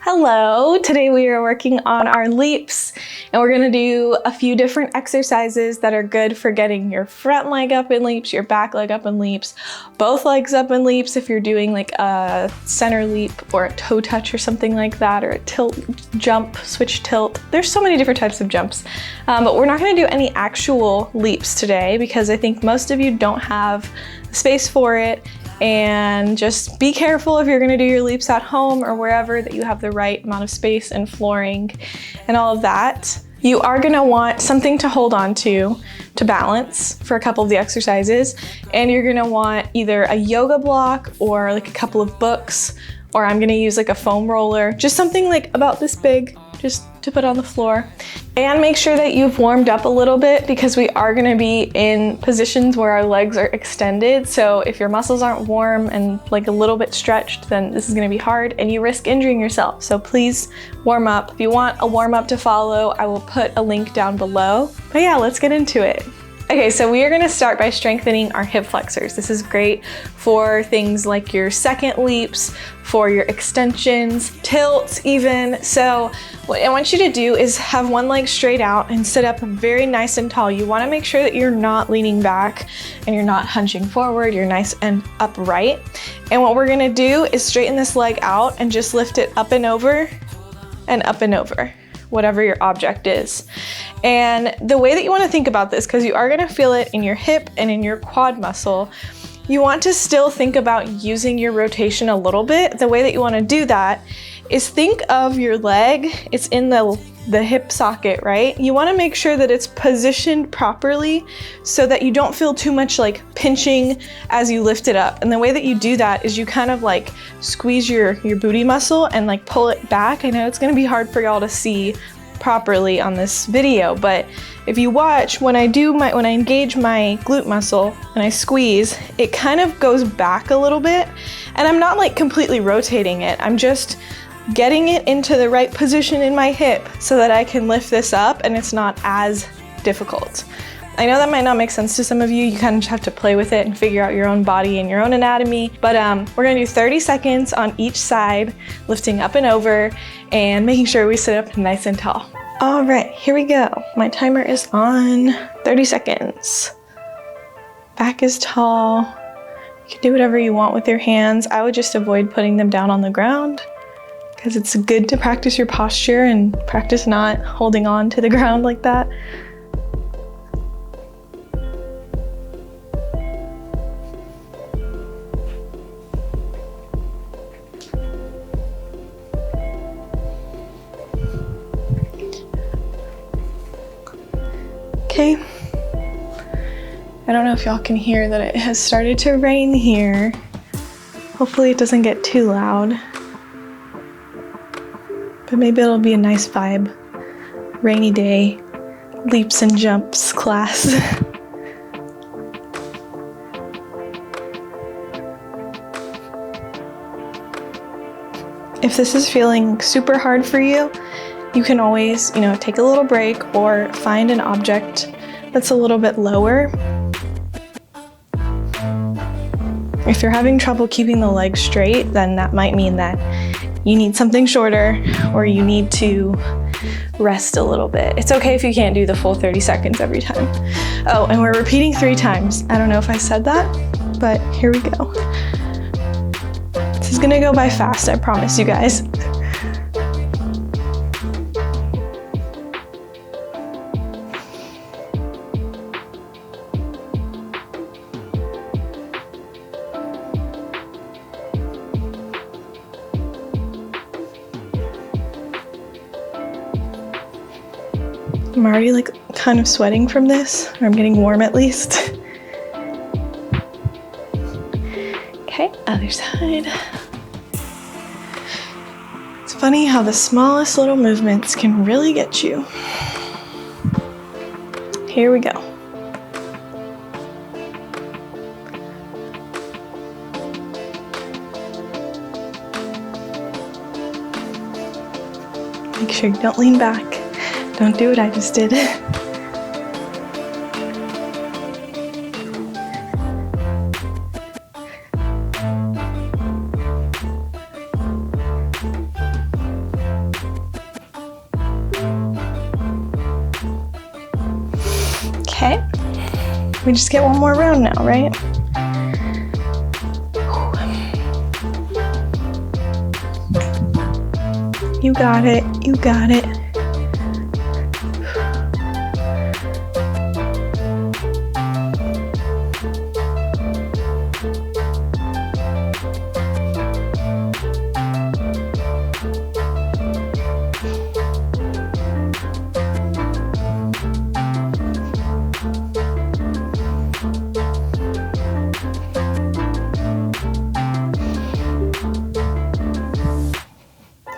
Hello, today we are working on our leaps and we're gonna do a few different exercises that are good for getting your front leg up in leaps, your back leg up in leaps, both legs up in leaps if you're doing like a center leap or a toe touch or something like that, or a tilt jump, switch tilt. There's so many different types of jumps, but we're not gonna do any actual leaps today because I think most of you don't have the space for it. And just be careful if you're gonna do your leaps at home or wherever that you have the right amount of space and flooring and all of that. You are gonna want something to hold on to balance for a couple of the exercises. And you're gonna want either a yoga block or like a couple of books, or I'm gonna use like a foam roller, just something like about this big, just to put on the floor. And make sure that you've warmed up a little bit because we are gonna be in positions where our legs are extended. So if your muscles aren't warm and like a little bit stretched, then this is gonna be hard and you risk injuring yourself. So please warm up. If you want a warm up to follow, I will put a link down below. But yeah, let's get into it. Okay, so we are gonna start by strengthening our hip flexors. This is great for things like your second leaps, for your extensions, tilts even. So what I want you to do is have one leg straight out and sit up very nice and tall. You wanna make sure that you're not leaning back and you're not hunching forward, you're nice and upright. And what we're gonna do is straighten this leg out and just lift it up and over and up and over, whatever your object is. And the way that you want to think about this, because you are going to feel it in your hip and in your quad muscle, you want to still think about using your rotation a little bit. The way that you want to do that is think of your leg, it's in the hip socket, right? You want to make sure that it's positioned properly so that you don't feel too much like pinching as you lift it up. And the way that you do that is you kind of like squeeze your booty muscle and like pull it back. I know it's going to be hard for y'all to see properly on this video, but if you watch, when I engage my glute muscle and I squeeze, it kind of goes back a little bit, and I'm not like completely rotating it. I'm just getting it into the right position in my hip so that I can lift this up and it's not as difficult. I know that might not make sense to some of you. You kind of just have to play with it and figure out your own body and your own anatomy. But we're gonna do 30 seconds on each side, lifting up and over and making sure we sit up nice and tall. All right, here we go. My timer is on 30 seconds. Back is tall. You can do whatever you want with your hands. I would just avoid putting them down on the ground because it's good to practice your posture and practice not holding on to the ground like that. Okay, I don't know if y'all can hear that it has started to rain here. Hopefully it doesn't get too loud, but maybe it'll be a nice vibe. Rainy day, leaps and jumps class. If this is feeling super hard for you, you can always, take a little break or find an object that's a little bit lower. If you're having trouble keeping the legs straight, then that might mean that you need something shorter or you need to rest a little bit. It's okay if you can't do the full 30 seconds every time. Oh, and we're repeating 3 times. I don't know if I said that, but here we go. This is gonna go by fast, I promise you guys. I'm already like kind of sweating from this, or I'm getting warm at least. Okay, other side. It's funny how the smallest little movements can really get you. Here we go. Make sure you don't lean back. Don't do what I just did. Okay, we just get one more round now, right? You got it, you got it.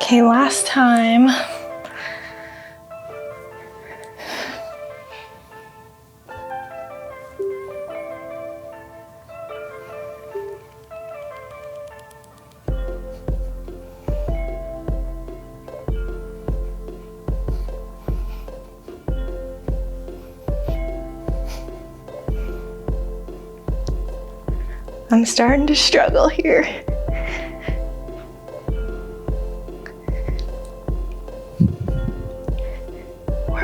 Okay, last time. I'm starting to struggle here.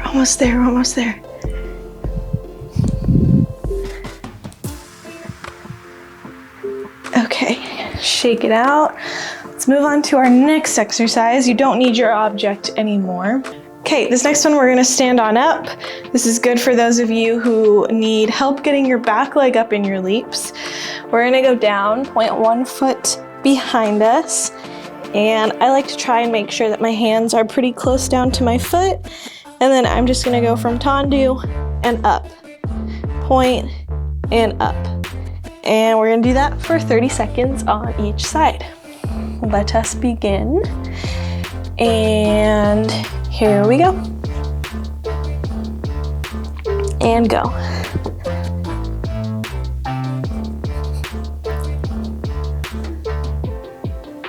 Almost there, we're almost there. Okay, shake it out. Let's move on to our next exercise. You don't need your object anymore. Okay, this next one we're gonna stand on up. This is good for those of you who need help getting your back leg up in your leaps. We're gonna go down, point 1 foot behind us. And I like to try and make sure that my hands are pretty close down to my foot. And then I'm just gonna go from tendu and up, point and up. And we're gonna do that for 30 seconds on each side. Let us begin. And here we go. And go.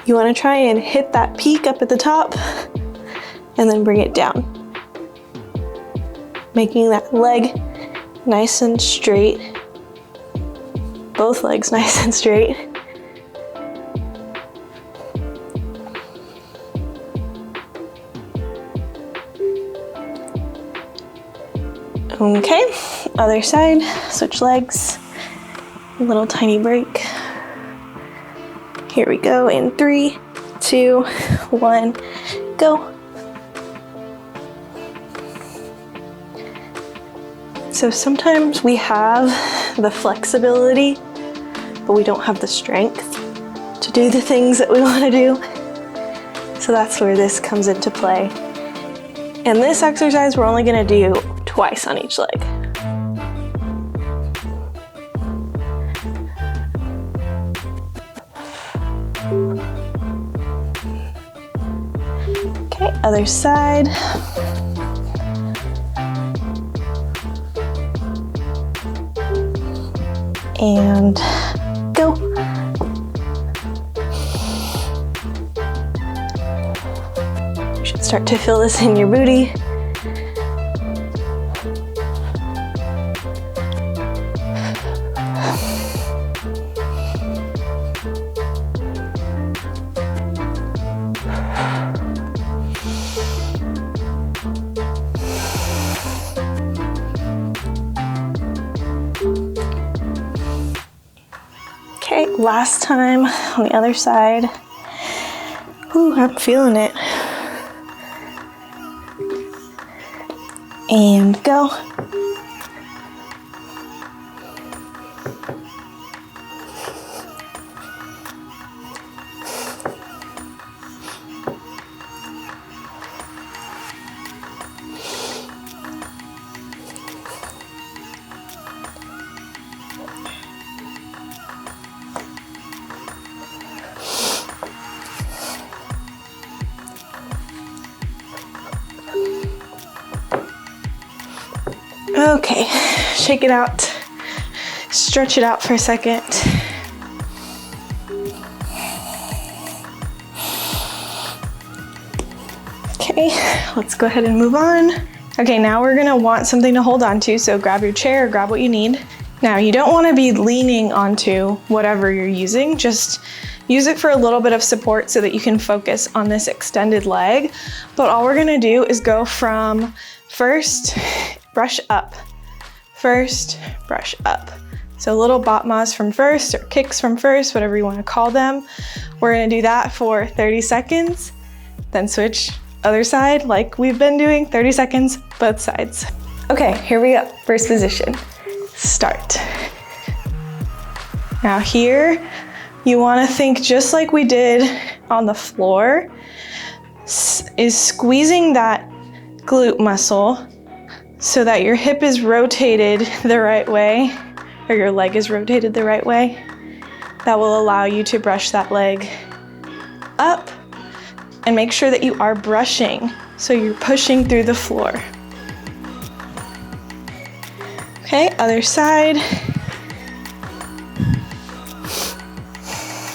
You wanna try and hit that peak up at the top and then bring it down. Making that leg nice and straight. Both legs nice and straight. Okay, other side, switch legs, a little tiny break. Here we go in 3, 2, 1, go. So sometimes we have the flexibility, but we don't have the strength to do the things that we want to do. So that's where this comes into play. And this exercise we're only going to do twice on each leg. Okay, other side. And go. You should start to feel this in your booty. Okay, last time on the other side. Ooh, I'm feeling it. And go. Okay, shake it out, stretch it out for a second. Okay, let's go ahead and move on. Okay, now we're gonna want something to hold on to, so grab your chair, grab what you need. Now, you don't wanna be leaning onto whatever you're using, just use it for a little bit of support so that you can focus on this extended leg. But all we're gonna do is go from first, brush up, first, brush up. So little batmas from first or kicks from first, whatever you want to call them. We're going to do that for 30 seconds, then switch other side like we've been doing, 30 seconds, both sides. Okay, here we go. First position, start. Now here, you want to think just like we did on the floor, is squeezing that glute muscle so that your hip is rotated the right way, or your leg is rotated the right way. That will allow you to brush that leg up and make sure that you are brushing, so you're pushing through the floor. Okay, other side.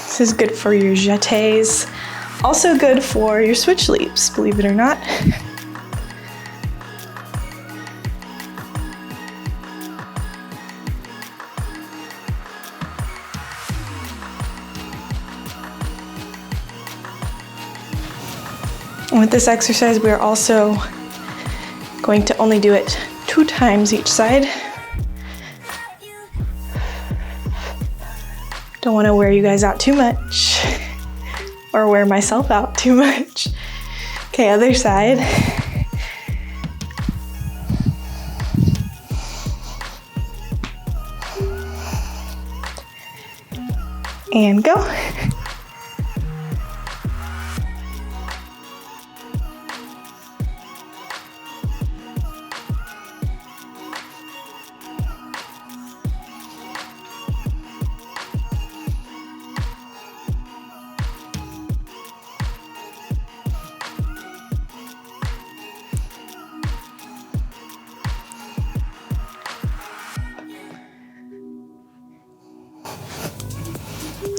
This is good for your jetés. Also good for your switch leaps, believe it or not. And with this exercise, we are also going to only do it 2 times each side. Don't want to wear you guys out too much, or wear myself out too much. Okay, other side. And go.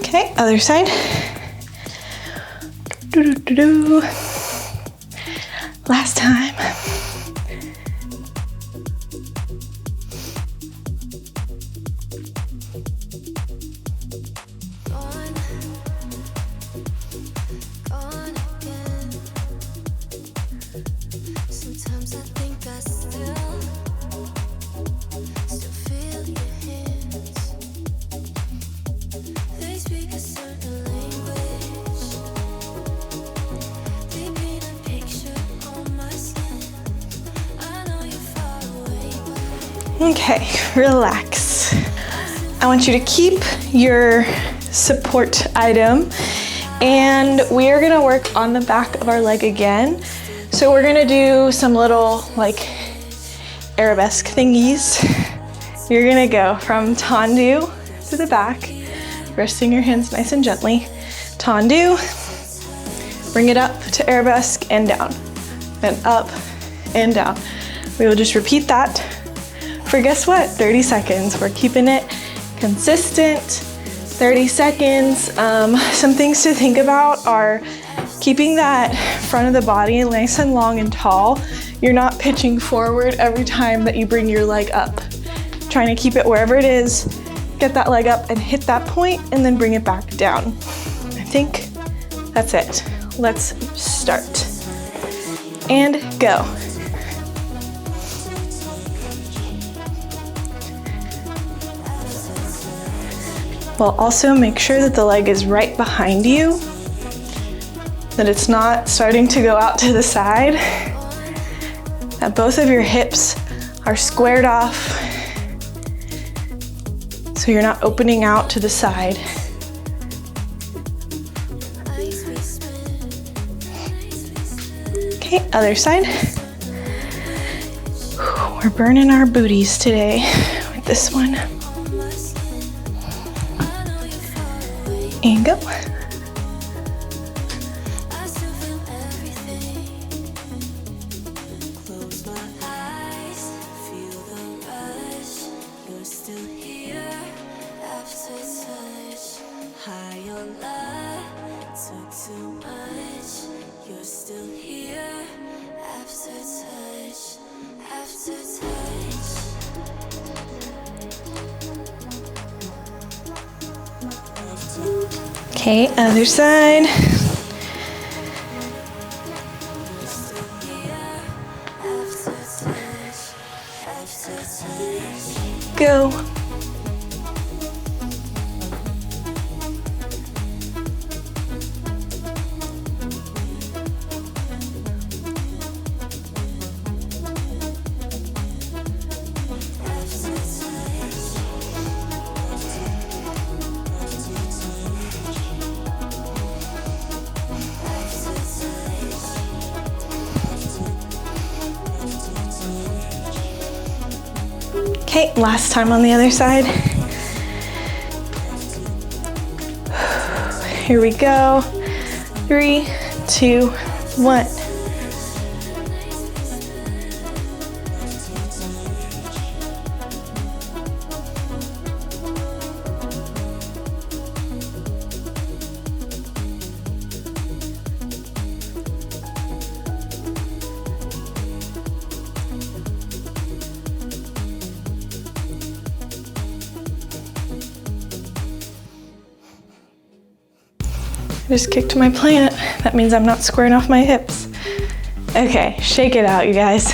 Okay, other side. Do-do-do-do. Last time. Okay, relax. I want you to keep your support item, and we are gonna work on the back of our leg again. So we're gonna do some little like arabesque thingies. You're gonna go from tendu to the back, resting your hands nice and gently. Tendu, bring it up to arabesque and down, and up and down. We will just repeat that for, guess what, 30 seconds. We're keeping it consistent, 30 seconds. Some things to think about are keeping that front of the body nice and long and tall. You're not pitching forward every time that you bring your leg up. Trying to keep it wherever it is, get that leg up and hit that point, and then bring it back down. I think that's it. Let's start. And go. Well, also make sure that the leg is right behind you, that it's not starting to go out to the side, that both of your hips are squared off, so you're not opening out to the side. Okay, other side. We're burning our booties today with this one. And go. Okay, other side. Go. Okay, last time on the other side. Here we go. 3, 2, 1. I just kicked my plant. That means I'm not squaring off my hips. Okay, shake it out, you guys.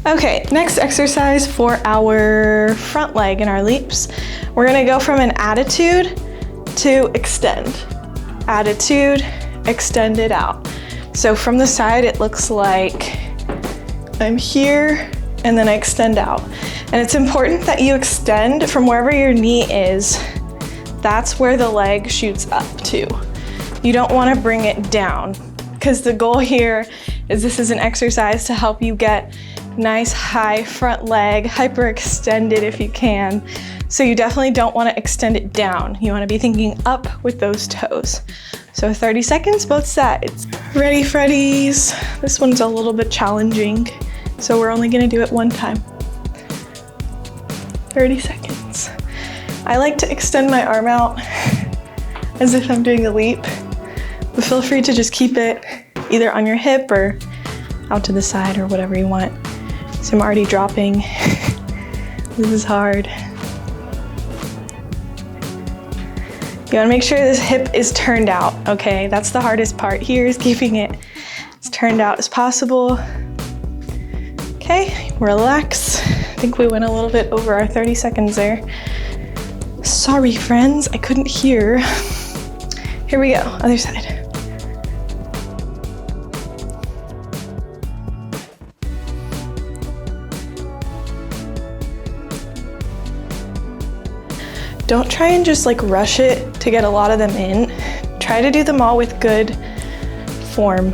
Okay, next exercise for our front leg in our leaps. We're gonna go from an attitude to extend. Attitude, extend it out. So from the side, it looks like I'm here and then I extend out. And it's important that you extend from wherever your knee is. That's where the leg shoots up to. You don't want to bring it down because the goal here is this is an exercise to help you get nice high front leg, hyperextended if you can. So you definitely don't want to extend it down. You want to be thinking up with those toes. So 30 seconds, both sides. Ready, Freddies? This one's a little bit challenging, so we're only going to do it one time. 30 seconds. I like to extend my arm out as if I'm doing a leap. But feel free to just keep it either on your hip or out to the side or whatever you want. So I'm already dropping. This is hard. You wanna make sure this hip is turned out, okay? That's the hardest part here, is keeping it as turned out as possible. Okay, relax. I think we went a little bit over our 30 seconds there. Sorry, friends, I couldn't hear. Here we go, other side. Don't try and just like rush it to get a lot of them in. Try to do them all with good form.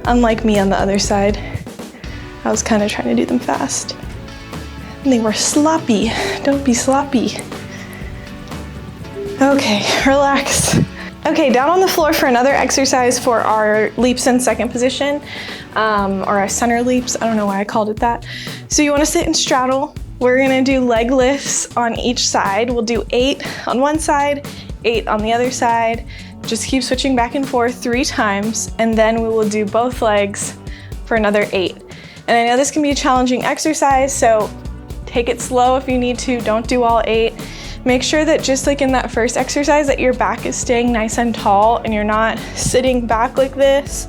Unlike me on the other side, I was kind of trying to do them fast. And they were sloppy. Don't be sloppy. Okay, relax. Okay, down on the floor for another exercise for our leaps in second position, or our center leaps. I don't know why I called it that. So you wanna sit and straddle. We're gonna do leg lifts on each side. We'll do 8 on one side, 8 on the other side. Just keep switching back and forth 3 times, and then we will do both legs for another 8. And I know this can be a challenging exercise, so take it slow if you need to. Don't do all 8. Make sure that just like in that first exercise that your back is staying nice and tall and you're not sitting back like this.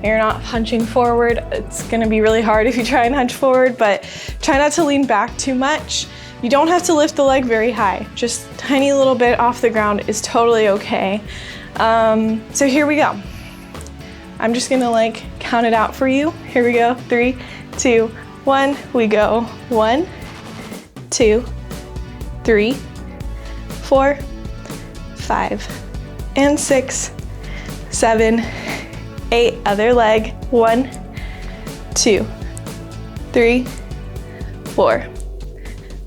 You're not hunching forward. It's gonna be really hard if you try and hunch forward, but try not to lean back too much. You don't have to lift the leg very high. Just a tiny little bit off the ground is totally okay. So here we go. I'm just gonna like count it out for you. Here we go, 3, 2, 1. We go 1, 2, 3, 4, 5, and 6, 7, 8, other leg, 1, 2, 3, 4,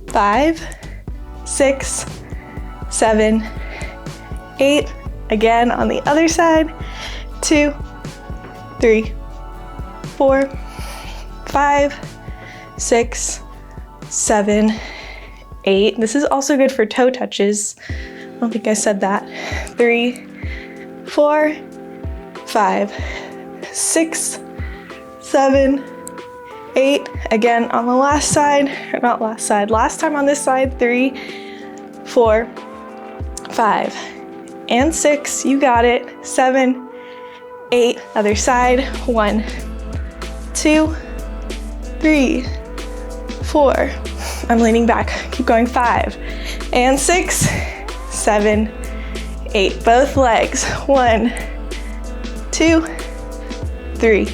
5, 6, 7, 8, again on the other side, 2, 3, 4, 5, 6, 7, 8. This is also good for toe touches. I don't think I said that. 3, 4, 5, 6, 7, 8. Again on the last side, or not last side, last time on this side. 3, 4, 5, and 6. You got it. 7, 8. Other side. 1, 2, 3, 4, I'm leaning back, keep going, 5, and 6, 7, 8, both legs, 1, 2, 3,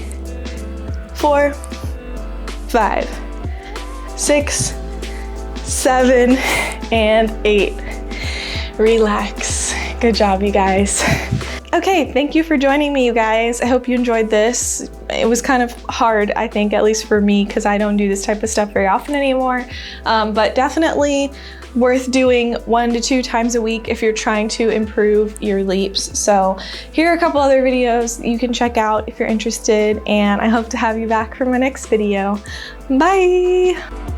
4, 5, 6, 7, and 8. Relax. Good job, you guys. Okay, thank you for joining me, you guys. I hope you enjoyed this. It was kind of hard, I think, at least for me, because I don't do this type of stuff very often anymore, but definitely worth doing 1 to 2 times a week if you're trying to improve your leaps. So here are a couple other videos you can check out if you're interested, and I hope to have you back for my next video. Bye!